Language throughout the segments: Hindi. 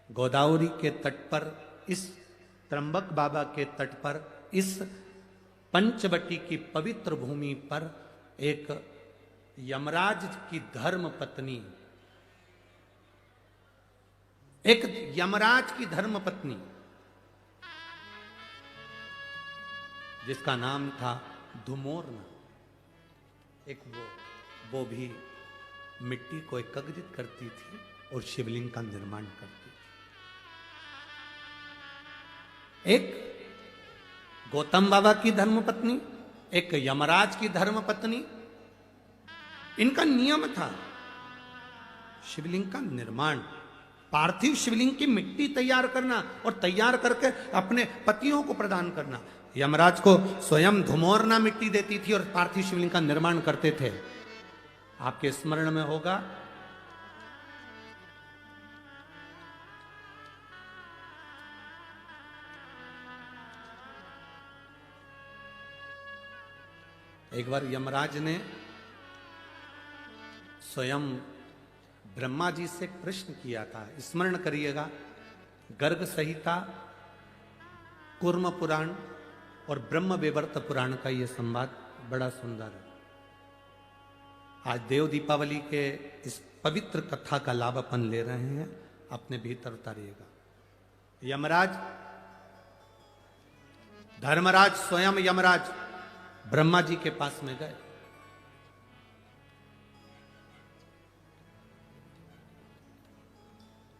गोदावरी के तट पर, इस त्र्यंबक बाबा के तट पर, इस पंचवटी की पवित्र भूमि पर एक यमराज की धर्म पत्नी, एक यमराज की धर्म पत्नी जिसका नाम था धुमोरना, एक वो भी मिट्टी को एकत्रित करती थी और शिवलिंग का निर्माण करती थी। एक गौतम बाबा की धर्मपत्नी, एक यमराज की धर्मपत्नी, इनका नियम था शिवलिंग का निर्माण, पार्थिव शिवलिंग की मिट्टी तैयार करना और तैयार करके अपने पतियों को प्रदान करना। यमराज को स्वयं धुमोरना मिट्टी देती थी और पार्थिव शिवलिंग का निर्माण करते थे। आपके स्मरण में होगा एक बार यमराज ने स्वयं ब्रह्मा जी से प्रश्न किया था, स्मरण करिएगा, गर्ग संहिता, कूर्म पुराण और ब्रह्म विवर्त पुराण का यह संवाद बड़ा सुंदर है। आज देव दीपावली के इस पवित्र कथा का लाभ अपन ले रहे हैं, अपने भीतर उतारिएगा। यमराज, धर्मराज स्वयं यमराज ब्रह्मा जी के पास में गए।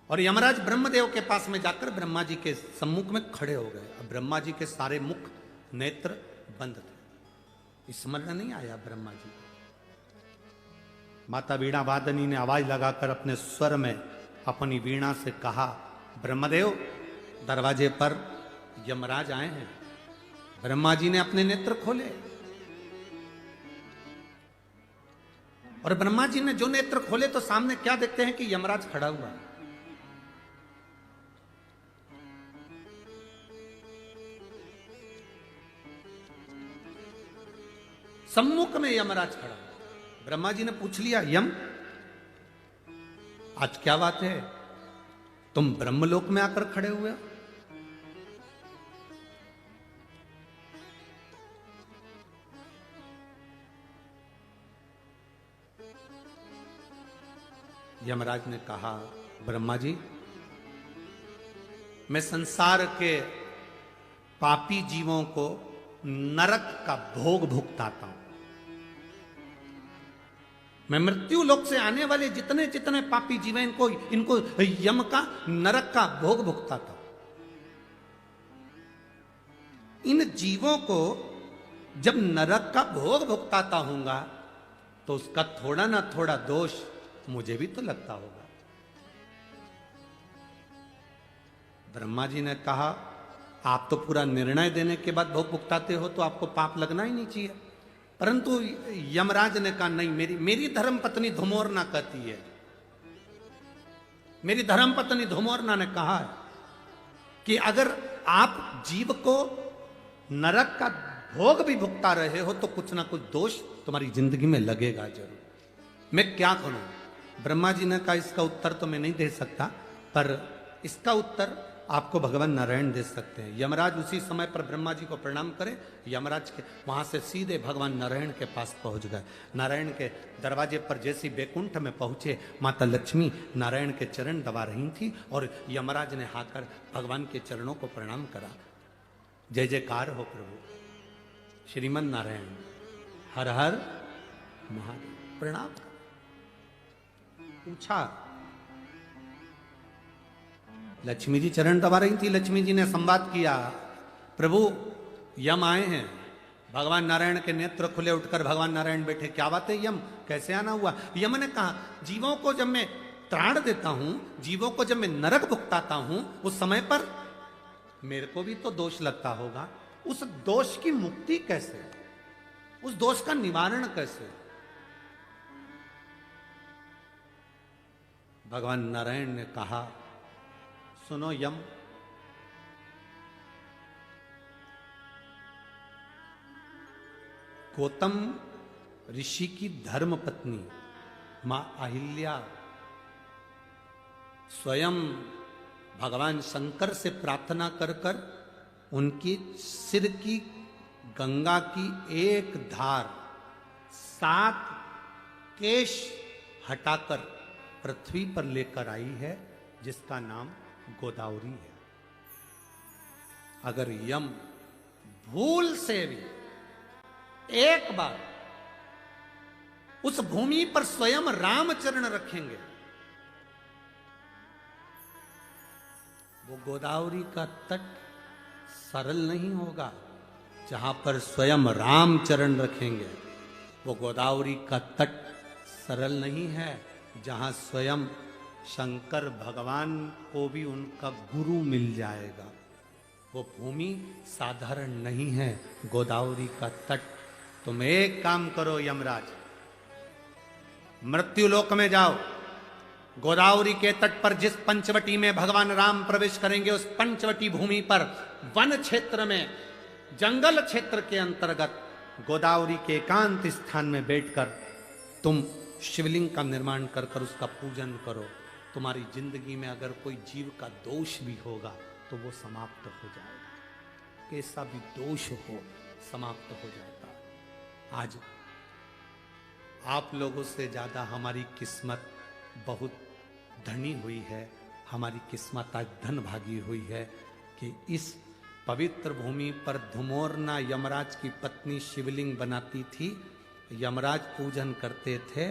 और यमराज ब्रह्मदेव के पास में जाकर ब्रह्मा जी के सम्मुख में खड़े हो गए। अब ब्रह्मा जी के सारे मुख नेत्र बंद थे, स्मरण नहीं आया ब्रह्मा जी। माता वीणा वादनी ने आवाज लगाकर अपने स्वर में अपनी वीणा से कहा, ब्रह्मदेव, दरवाजे पर यमराज आए हैं। ब्रह्मा जी ने अपने नेत्र खोले और ब्रह्मा जी ने जो नेत्र खोले तो सामने क्या देखते हैं कि यमराज खड़ा हुआ। सम्मुख में यमराज खड़ा। ब्रह्मा जी ने पूछ लिया, यम, आज क्या बात है, तुम ब्रह्मलोक में आकर खड़े हुए हो? यमराज ने कहा, ब्रह्मा जी, मैं संसार के पापी जीवों को नरक का भोग भुगताता हूं। मैं मृत्यु लोक से आने वाले जितने जितने पापी जीव हैं, इनको यम का, नरक का भोग भुगताता हूं। इन जीवों को जब नरक का भोग भुगताता हूंगा तो उसका थोड़ा ना थोड़ा दोष मुझे भी तो लगता होगा। ब्रह्मा जी ने कहा, आप तो पूरा निर्णय देने के बाद भोग भुगताते हो तो आपको पाप लगना ही नहीं चाहिए। परंतु यमराज ने कहा, नहीं, मेरी धर्म पत्नी धुमोरना कहती है, मेरी धर्म पत्नी धुमोरना ने कहा है कि अगर आप जीव को नरक का भोग भी भुगता रहे हो तो कुछ ना कुछ दोष तुम्हारी जिंदगी में लगेगा जरूर। मैं क्या करूं? ब्रह्मा जी ने कहा, इसका उत्तर तो मैं नहीं दे सकता, पर इसका उत्तर आपको भगवान नारायण दे सकते हैं। यमराज उसी समय पर ब्रह्मा जी को प्रणाम करे, यमराज के वहां से सीधे भगवान नारायण के पास पहुंच गए। नारायण के दरवाजे पर जैसी बैकुंठ में पहुंचे, माता लक्ष्मी नारायण के चरण दबा रही थी और यमराज ने आकर भगवान के चरणों को प्रणाम करा। जय जयकार हो प्रभु, श्रीमन नारायण, हर हर महादेव। प्रणाम पूछा, लक्ष्मी जी चरण दबा रही थी। लक्ष्मी जी ने संवाद किया, प्रभु यम आए हैं। भगवान नारायण के नेत्र खुले, उठकर भगवान नारायण बैठे। क्या बात है यम, कैसे आना हुआ? यम ने कहा, जीवों को जब मैं त्राण देता हूं, जीवों को जब मैं नरक भुगताता हूं, उस समय पर मेरे को भी तो दोष लगता होगा। उस दोष की मुक्ति कैसे, उस दोष का निवारण कैसे? भगवान नारायण ने कहा, सुनो यम, गौतम ऋषि की धर्म पत्नी मां अहिल्या स्वयं भगवान शंकर से प्रार्थना कर कर उनकी सिर की गंगा की एक धार 7 केश हटाकर पृथ्वी पर लेकर आई है, जिसका नाम गोदावरी है। अगर यम भूल से भी एक बार उस भूमि पर स्वयं रामचरण रखेंगे, वो गोदावरी का तट सरल नहीं होगा। जहां पर स्वयं रामचरण रखेंगे, वो गोदावरी का तट सरल नहीं है। जहां स्वयं शंकर भगवान को भी उनका गुरु मिल जाएगा, वो भूमि साधारण नहीं है, गोदावरी का तट। तुम एक काम करो यमराज, मृत्युलोक में जाओ, गोदावरी के तट पर जिस पंचवटी में भगवान राम प्रवेश करेंगे, उस पंचवटी भूमि पर वन क्षेत्र में, जंगल क्षेत्र के अंतर्गत गोदावरी के एकांत स्थान में बैठकर तुम शिवलिंग का निर्माण कर कर उसका पूजन करो। तुम्हारी जिंदगी में अगर कोई जीव का दोष भी होगा तो वो समाप्त हो जाएगा। कैसा भी दोष हो समाप्त हो जाता है। आज आप लोगों से ज्यादा हमारी किस्मत बहुत धनी हुई है, हमारी किस्मत आज धन भागी हुई है कि इस पवित्र भूमि पर धुमोरना यमराज की पत्नी शिवलिंग बनाती थी, यमराज पूजन करते थे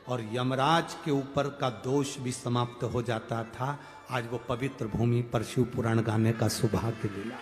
और यमराज के ऊपर का दोष भी समाप्त हो जाता था। आज वो पवित्र भूमि पर शिव पुराण गाने का सौभाग्य मिला।